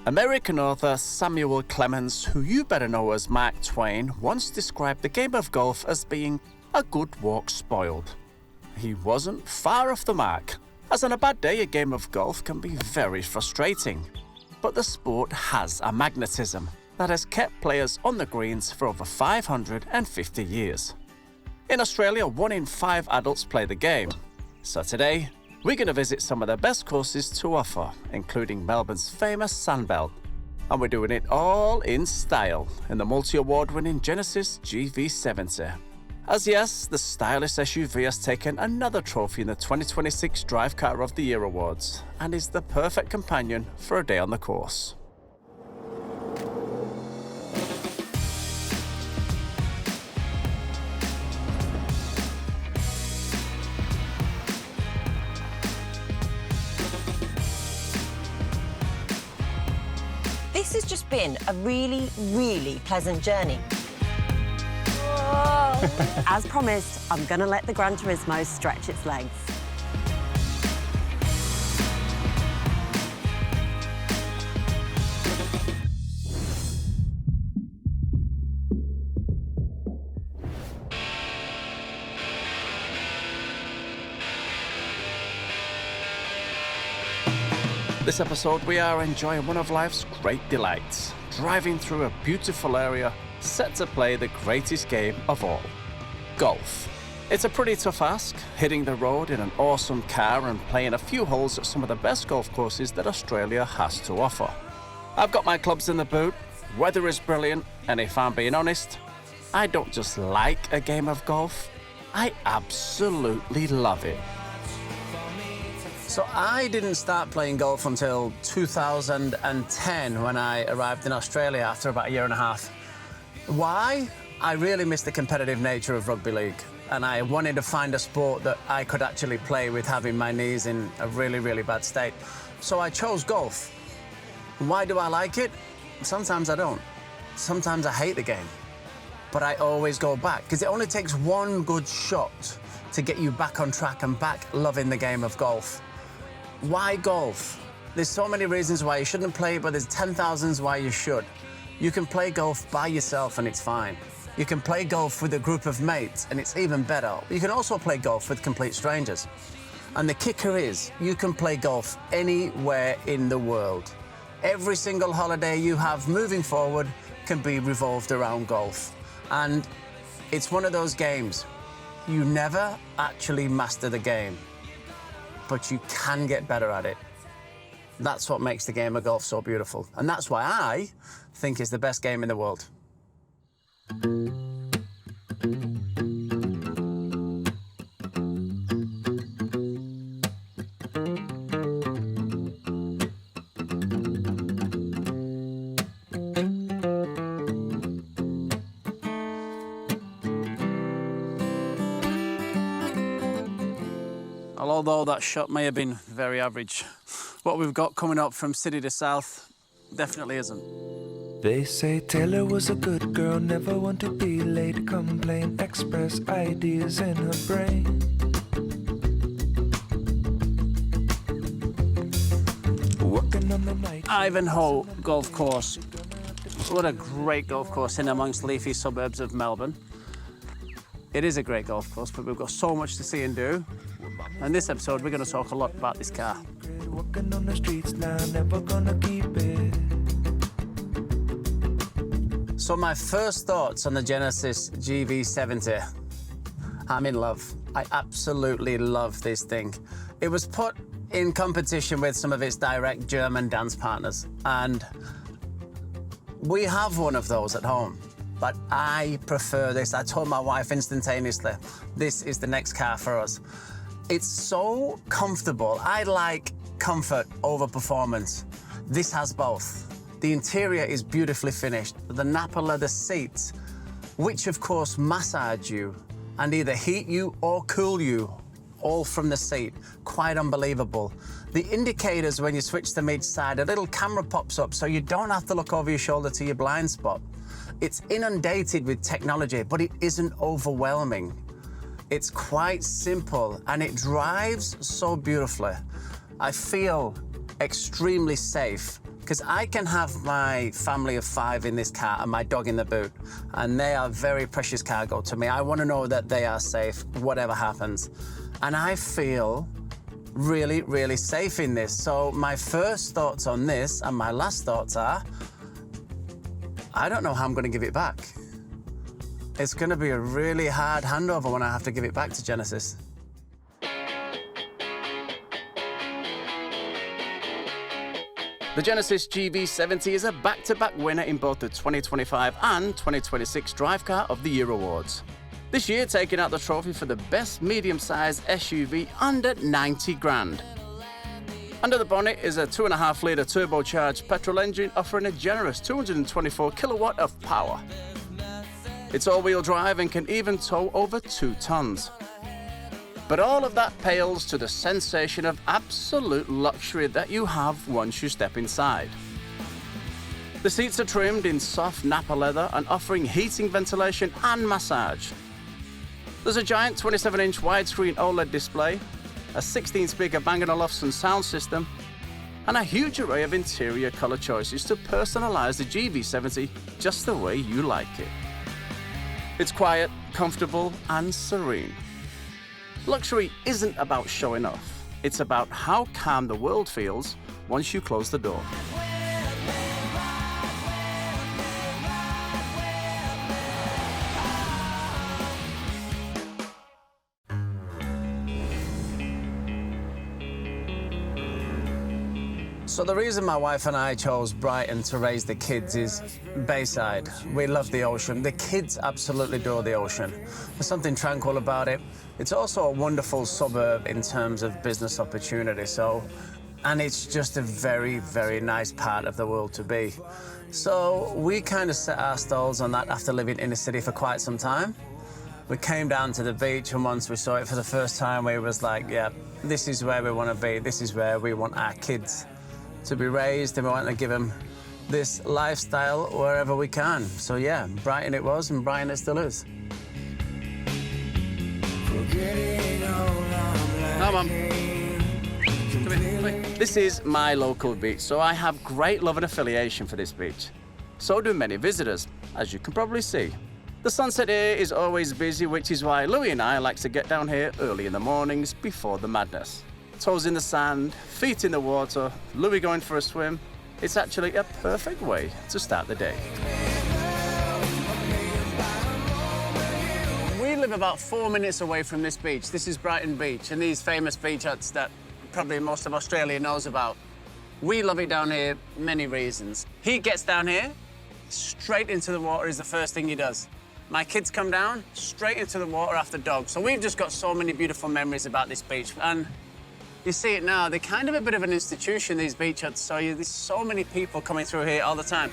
American author Samuel Clemens, who you better know as Mark Twain, once described the game of golf as being a good walk spoiled. He wasn't far off the mark, as on a bad day a game of golf can be very frustrating. But the sport has a magnetism that has kept players on the greens for over 550 years. In Australia, 1 in 5 adults play the game. So today, we're going to visit some of the best courses to offer, including Melbourne's famous Sandbelt. And we're doing it all in style, in the multi-award-winning Genesis GV70. As yes, the stylish SUV has taken another trophy in the 2026 Drive Car of the Year Awards, and is the perfect companion for a day on the course. This has just been a really, really pleasant journey. As promised, I'm going to let the Gran Turismo stretch its legs. This episode, we are enjoying one of life's great delights, driving through a beautiful area set to play the greatest game of all, golf. It's a pretty tough ask, hitting the road in an awesome car and playing a few holes at some of the best golf courses that Australia has to offer. I've got my clubs in the boot, weather is brilliant, and if I'm being honest, I don't just like a game of golf, I absolutely love it. So I didn't start playing golf until 2010 when I arrived in Australia after about a year and a half. Why? I really missed the competitive nature of rugby league, and I wanted to find a sport that I could actually play with having my knees in a really, really bad state. So I chose golf. Why do I like it? Sometimes I don't. Sometimes I hate the game. But I always go back, because it only takes one good shot to get you back on track and back loving the game of golf. Why golf? There's so many reasons why you shouldn't play, but there's 10,000 why you should. You can play golf by yourself and it's fine. You can play golf with a group of mates and it's even better. You can also play golf with complete strangers. And the kicker is, you can play golf anywhere in the world. Every single holiday you have moving forward can be revolved around golf. And it's one of those games. You never actually master the game, but you can get better at it. That's what makes the game of golf so beautiful. And that's why I think it's the best game in the world. Although that shot may have been very average, what we've got coming up from city to south definitely isn't. They say Taylor was a good girl, never want to be late, complain, express ideas in her brain. Working on the night. Ivanhoe Golf Course. What a great golf course in amongst leafy suburbs of Melbourne. It is a great golf course, but we've got so much to see and do. And this episode, we're going to talk a lot about this car. Walking on the streets now, never gonna keep it. So my first thoughts on the Genesis GV70. I'm in love. I absolutely love this thing. It was put in competition with some of its direct German dance partners, and we have one of those at home. But I prefer this. I told my wife instantaneously, this is the next car for us. It's so comfortable. I like comfort over performance. This has both. The interior is beautifully finished. The Napa leather seats, which of course massage you and either heat you or cool you, all from the seat. Quite unbelievable. The indicators when you switch them each side, a little camera pops up so you don't have to look over your shoulder to your blind spot. It's inundated with technology, but it isn't overwhelming. It's quite simple and it drives so beautifully. I feel extremely safe because I can have my family of 5 in this car and my dog in the boot, and they are very precious cargo to me. I want to know that they are safe, whatever happens. And I feel really, really safe in this. So my first thoughts on this and my last thoughts are, I don't know how I'm going to give it back. It's going to be a really hard handover when I have to give it back to Genesis. The Genesis GV70 is a back-to-back winner in both the 2025 and 2026 Drive Car of the Year awards. This year taking out the trophy for the best medium-sized SUV under 90 grand. Under the bonnet is a 2.5-litre turbocharged petrol engine offering a generous 224 kilowatt of power. It's all-wheel drive and can even tow over 2 tons. But all of that pales to the sensation of absolute luxury that you have once you step inside. The seats are trimmed in soft Napa leather and offering heating, ventilation and massage. There's a giant 27-inch widescreen OLED display, a 16-speaker Bang & Olufsen sound system, and a huge array of interior color choices to personalize the GV70 just the way you like it. It's quiet, comfortable and serene. Luxury isn't about showing off. It's about how calm the world feels once you close the door. So the reason my wife and I chose Brighton to raise the kids is Bayside. We love the ocean. The kids absolutely adore the ocean. There's something tranquil about it. It's also a wonderful suburb in terms of business opportunity. And it's just a very, very nice part of the world to be. So we kind of set our stalls on that after living in the city for quite some time. We came down to the beach, and once we saw it for the first time, we was like, yeah, this is where we want to be. This is where we want our kids to be raised, and we want to give them this lifestyle wherever we can. So yeah, Brighton it was, and Brighton it still is. No, Mum. Come here. This is my local beach, so I have great love and affiliation for this beach. So do many visitors, as you can probably see. The sunset here is always busy, which is why Louie and I like to get down here early in the mornings before the madness. Toes in the sand, feet in the water, Louie going for a swim. It's actually a perfect way to start the day. We live about 4 minutes away from this beach. This is Brighton Beach, and these famous beach huts that probably most of Australia knows about. We love it down here, many reasons. He gets down here, straight into the water is the first thing he does. My kids come down, straight into the water after dogs. So we've just got so many beautiful memories about this beach. And you see it now, they're kind of a bit of an institution, these beach huts, so there's so many people coming through here all the time.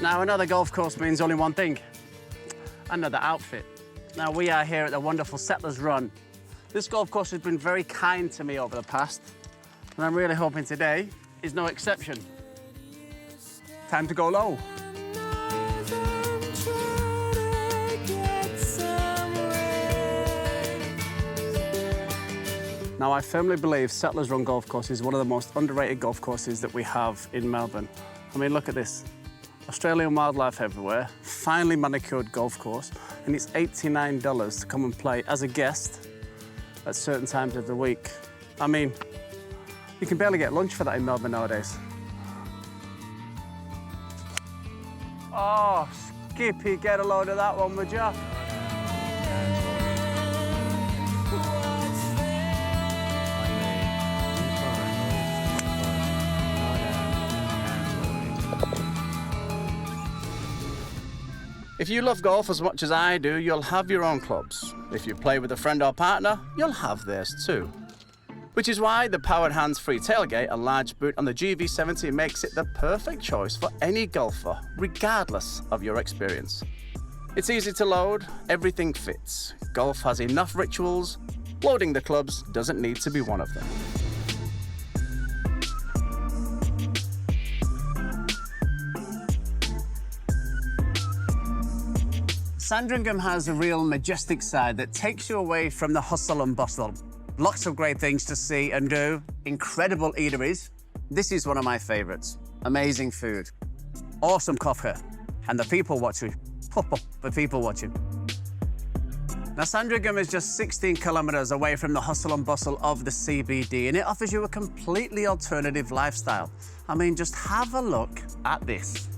Now, another golf course means only one thing, another outfit. Now, we are here at the wonderful Settlers Run. This golf course has been very kind to me over the past, and I'm really hoping today is no exception. Time to go low. Now, I firmly believe Settlers Run Golf Course is one of the most underrated golf courses that we have in Melbourne. I mean, look at this. Australian wildlife everywhere, finely manicured golf course, and it's $89 to come and play as a guest at certain times of the week. I mean, you can barely get lunch for that in Melbourne nowadays. Oh, Skippy, get a load of that one, would ya? If you love golf as much as I do, you'll have your own clubs. If you play with a friend or partner, you'll have theirs too. Which is why the powered hands-free tailgate and large boot on the GV70 makes it the perfect choice for any golfer, regardless of your experience. It's easy to load, everything fits. Golf has enough rituals, loading the clubs doesn't need to be one of them. Sandringham has a real majestic side that takes you away from the hustle and bustle. Lots of great things to see and do, incredible eateries. This is one of my favorites. Amazing food, awesome coffee, and the people watching. The people watching. Now, Sandringham is just 16 kilometres away from the hustle and bustle of the CBD, and it offers you a completely alternative lifestyle. I mean, just have a look at this.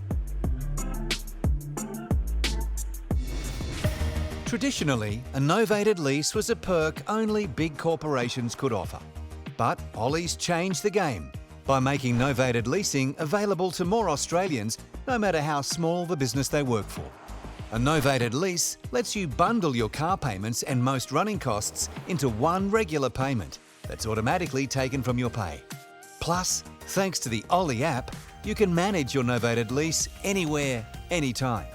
Traditionally, a novated lease was a perk only big corporations could offer. But Ollie's changed the game by making novated leasing available to more Australians, no matter how small the business they work for. A novated lease lets you bundle your car payments and most running costs into one regular payment that's automatically taken from your pay. Plus, thanks to the Ollie app, you can manage your novated lease anywhere, anytime.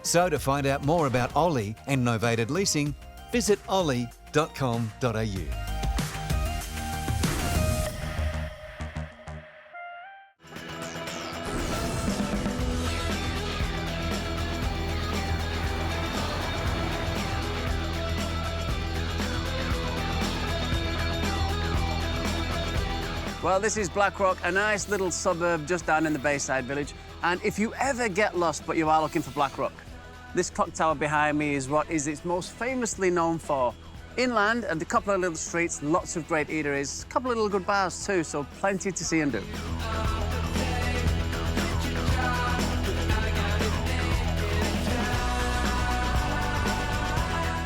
So to find out more about Ollie and novated leasing, visit ollie.com.au. Well, this is Blackrock, a nice little suburb just down in the Bayside village. And if you ever get lost, but you are looking for Blackrock, this clock tower behind me is what is it's most famously known for. Inland and a couple of little streets, lots of great eateries, a couple of little good bars too, so plenty to see and do.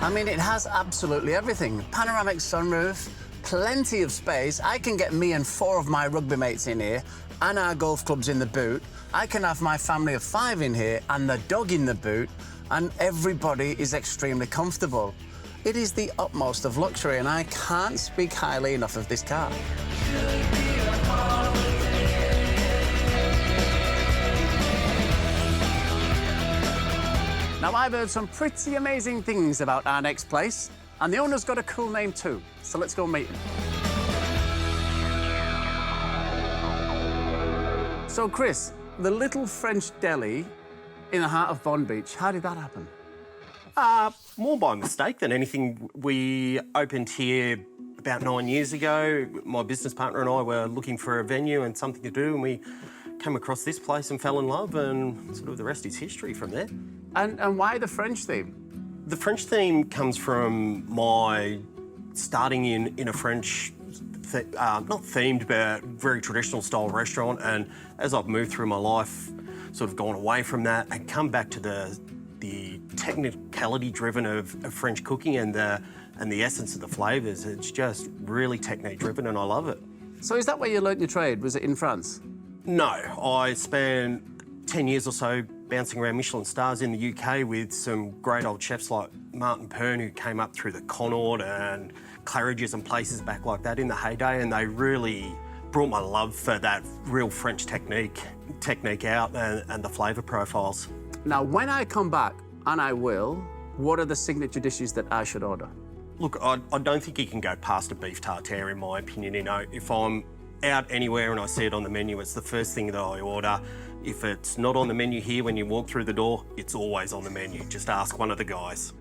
I mean, it has absolutely everything. Panoramic sunroof, plenty of space. I can get me and 4 of my rugby mates in here and our golf clubs in the boot. I can have my family of 5 in here and the dog in the boot, and everybody is extremely comfortable. It is the utmost of luxury, and I can't speak highly enough of this car. Now, I've heard some pretty amazing things about our next place, and the owner's got a cool name too, so let's go meet him. So, Kris, the little French deli in the heart of Bond Beach, how did that happen? More by mistake than anything. We opened here about 9 years ago. My business partner and I were looking for a venue and something to do, and we came across this place and fell in love, and sort of the rest is history from there. And why the French theme? The French theme comes from my starting in a French, not themed, but very traditional style restaurant. And as I've moved through my life, sort of gone away from that and come back to the technicality driven of French cooking and the essence of the flavours. It's just really technique driven, and I love it. So is that where you learnt your trade? Was it in France? No, I spent 10 years or so bouncing around Michelin stars in the UK with some great old chefs like Martin Pern, who came up through the Connaught and Claridge's and places back like that in the heyday, and they really brought my love for that real French technique out and the flavour profiles. Now, when I come back, and I will, what are the signature dishes that I should order? Look, I don't think you can go past a beef tartare, in my opinion. You know, if I'm out anywhere and I see it on the menu, it's the first thing that I order. If it's not on the menu here when you walk through the door, it's always on the menu. Just ask one of the guys.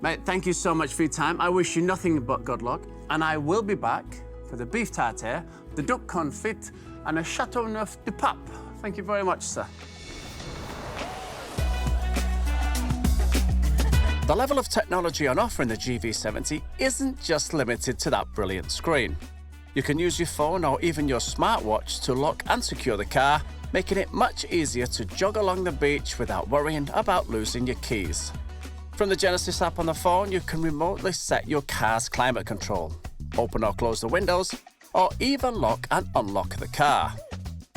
Mate, thank you so much for your time. I wish you nothing but good luck, and I will be back for the beef tartare, the duck confit, and a Chateauneuf du Pape. Thank you very much, sir. The level of technology on offer in the GV70 isn't just limited to that brilliant screen. You can use your phone or even your smartwatch to lock and secure the car, making it much easier to jog along the beach without worrying about losing your keys. From the Genesis app on the phone, you can remotely set your car's climate control, open or close the windows, or even lock and unlock the car.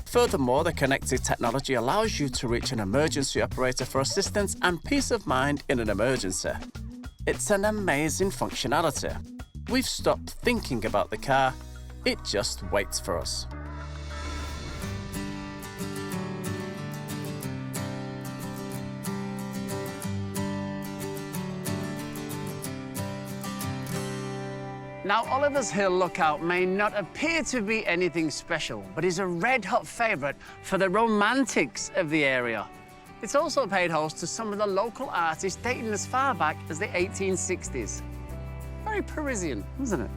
Furthermore, the connected technology allows you to reach an emergency operator for assistance and peace of mind in an emergency. It's an amazing functionality. We've stopped thinking about the car, it just waits for us. Now, Oliver's Hill Lookout may not appear to be anything special, but is a red-hot favourite for the romantics of the area. It's also paid host to some of the local artists dating as far back as the 1860s. Very Parisian, isn't it?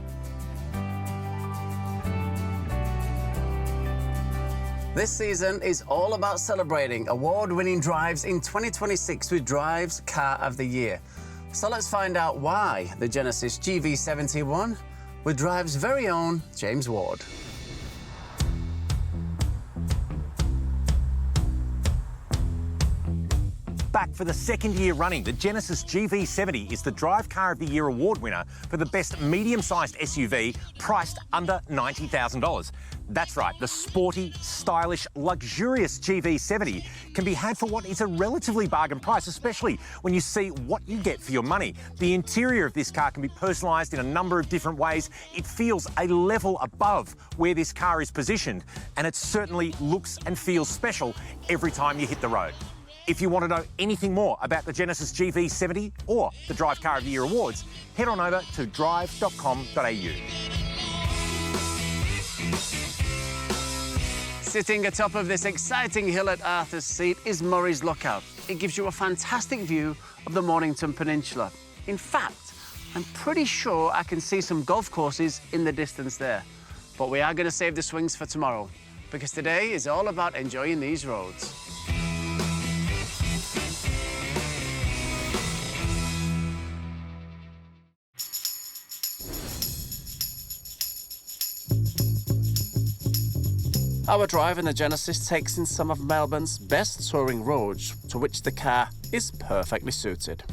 This season is all about celebrating award-winning drives in 2026 with Drive's Car of the Year. So let's find out why the Genesis GV70 won with Drive's very own James Ward. Back for the second year running, the Genesis GV70 is the Drive Car of the Year award winner for the best medium-sized SUV priced under $90,000. That's right, the sporty, stylish, luxurious GV70 can be had for what is a relatively bargain price, especially when you see what you get for your money. The interior of this car can be personalised in a number of different ways. It feels a level above where this car is positioned, and it certainly looks and feels special every time you hit the road. If you want to know anything more about the Genesis GV70 or the Drive Car of the Year Awards, head on over to drive.com.au. Sitting atop of this exciting hill at Arthur's Seat is Murray's Lookout. It gives you a fantastic view of the Mornington Peninsula. In fact, I'm pretty sure I can see some golf courses in the distance there. But we are going to save the swings for tomorrow, because today is all about enjoying these roads. Our drive in the Genesis takes in some of Melbourne's best touring roads, to which the car is perfectly suited.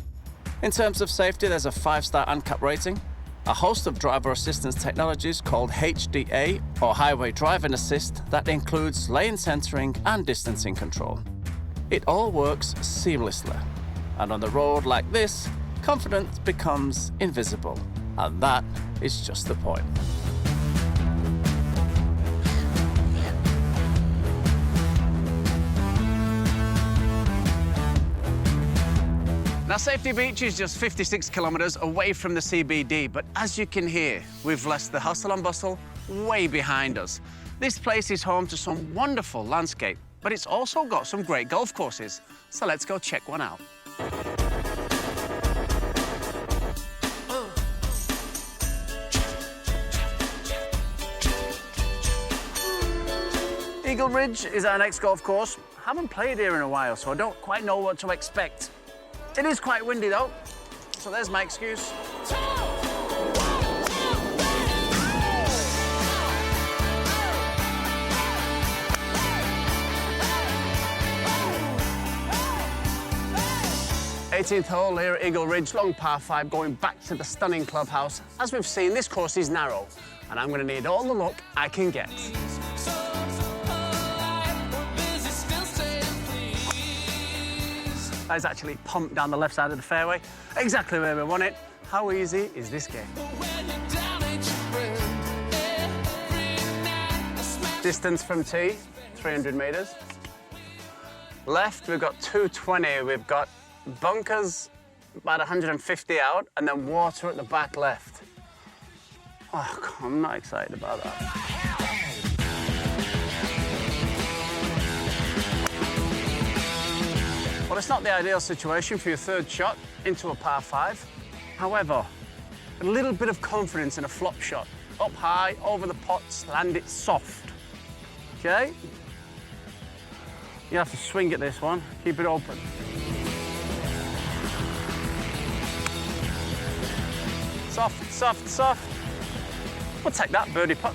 In terms of safety, there's a 5-star ANCAP rating, a host of driver assistance technologies called HDA or Highway Driving Assist that includes lane centering and distancing control. It all works seamlessly, and on the road like this, confidence becomes invisible, and that is just the point. Now, Safety Beach is just 56 kilometres away from the CBD, but as you can hear, we've left the hustle and bustle way behind us. This place is home to some wonderful landscape, but it's also got some great golf courses. So let's go check one out. Eagle Ridge is our next golf course. Haven't played here in a while, so I don't quite know what to expect. It is quite windy though, so there's my excuse. Eighteenth hole here at Eagle Ridge, long par 5, going back to the stunning clubhouse. As we've seen, this course is narrow, and I'm going to need all the luck I can get. That is actually pumped down the left side of the fairway, exactly where we want it. How easy is this game? Distance from tee, 300 metres. Left, we've got 220. We've got bunkers about 150 out, and then water at the back left. Oh, I'm not excited about that. Well, it's not the ideal situation for your third shot into a par 5. However, a little bit of confidence in a flop shot. Up high, over the pots, land it soft. Okay? You have to swing at this one, keep it open. Soft, soft, soft. We'll take that birdie putt.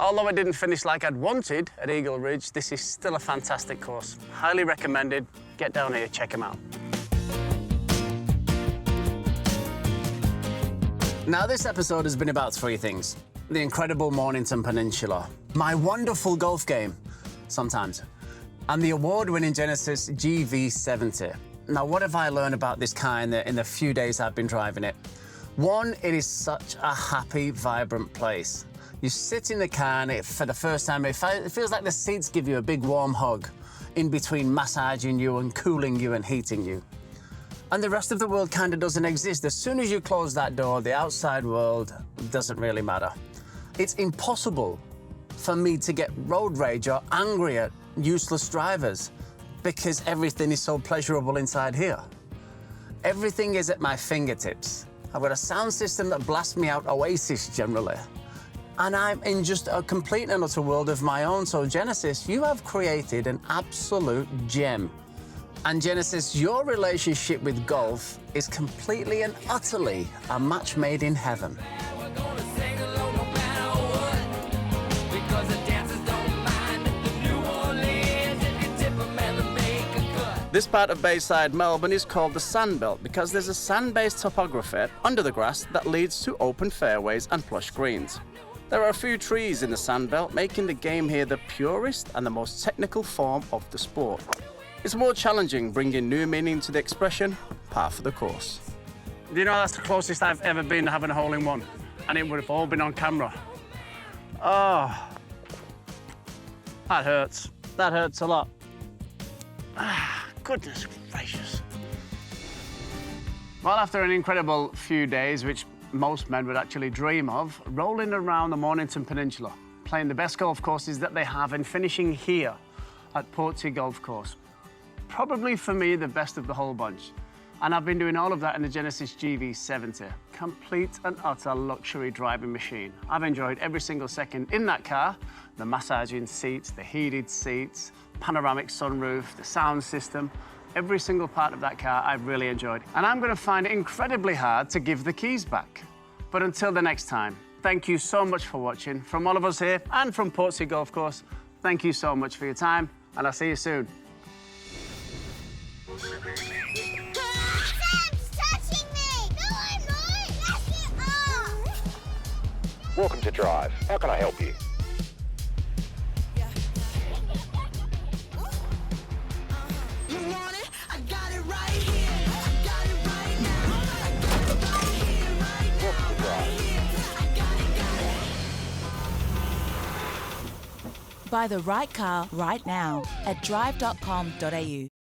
Although I didn't finish like I'd wanted at Eagle Ridge, this is still a fantastic course. Highly recommended. Get down here, check them out. Now, this episode has been about 3 things. The incredible Mornington Peninsula, my wonderful golf game, sometimes, and the award-winning Genesis GV70. Now, what have I learned about this car in the few days I've been driving it? One, it is such a happy, vibrant place. You sit in the car and for the first time, it feels like the seats give you a big warm hug in between massaging you and cooling you and heating you. And the rest of the world kind of doesn't exist. As soon as you close that door, the outside world doesn't really matter. It's impossible for me to get road rage or angry at useless drivers because everything is so pleasurable inside here. Everything is at my fingertips. I've got a sound system that blasts me out Oasis generally. And I'm in just a complete and utter world of my own. So Genesis, you have created an absolute gem. And Genesis, your relationship with golf is completely and utterly a match made in heaven. This part of Bayside, Melbourne is called the Sandbelt because there's a sand-based topography under the grass that leads to open fairways and plush greens. There are a few trees in the Sandbelt, making the game here the purest and the most technical form of the sport. It's more challenging, bringing new meaning to the expression, par for the course. Do you know that's the closest I've ever been to having a hole-in-one? And it would have all been on camera. Oh, that hurts. That hurts a lot. Ah, goodness gracious. Well, after an incredible few days, which most men would actually dream of, rolling around the Mornington Peninsula, playing the best golf courses that they have and finishing here at Portsea Golf Course. Probably for me, the best of the whole bunch. And I've been doing all of that in the Genesis GV70. Complete and utter luxury driving machine. I've enjoyed every single second in that car. The massaging seats, the heated seats, panoramic sunroof, the sound system. Every single part of that car I've really enjoyed. And I'm going to find it incredibly hard to give the keys back. But until the next time, thank you so much for watching. From all of us here and from Portsea Golf Course, thank you so much for your time, and I'll see you soon. Welcome to Drive. How can I help you? Buy the right car right now at drive.com.au.